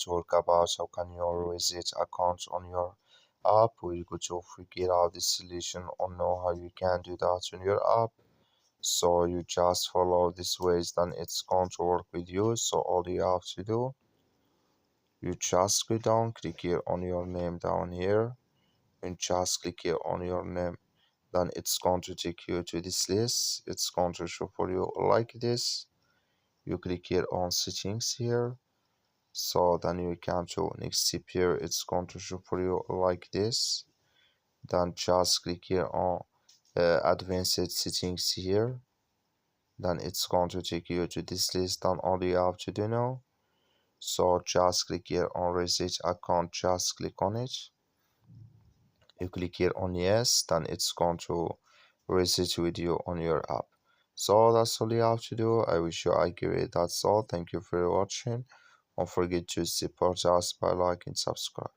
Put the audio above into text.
talk about how can you reset accounts on your app. We're going to figure out the solution or know how you can do that on your app. So you just follow this ways, then it's going to work with you. So all you have to do, you just go down, click here on your name down here, and just click here on your name. Then it's going to take you to this list. It's going to show for you like this. You click here on settings here. So then you can to next step here. It's going to show for you like this. Then just click here on advanced settings here. Then it's going to take you to this list. Then all you have to do now, so just click here on reset account, just click on it. You click here on yes, then it's going to reset with you on your app. So that's all you have to do. I wish you accurate. That's all. Thank you for watching. Don't forget to support us by liking, subscribe.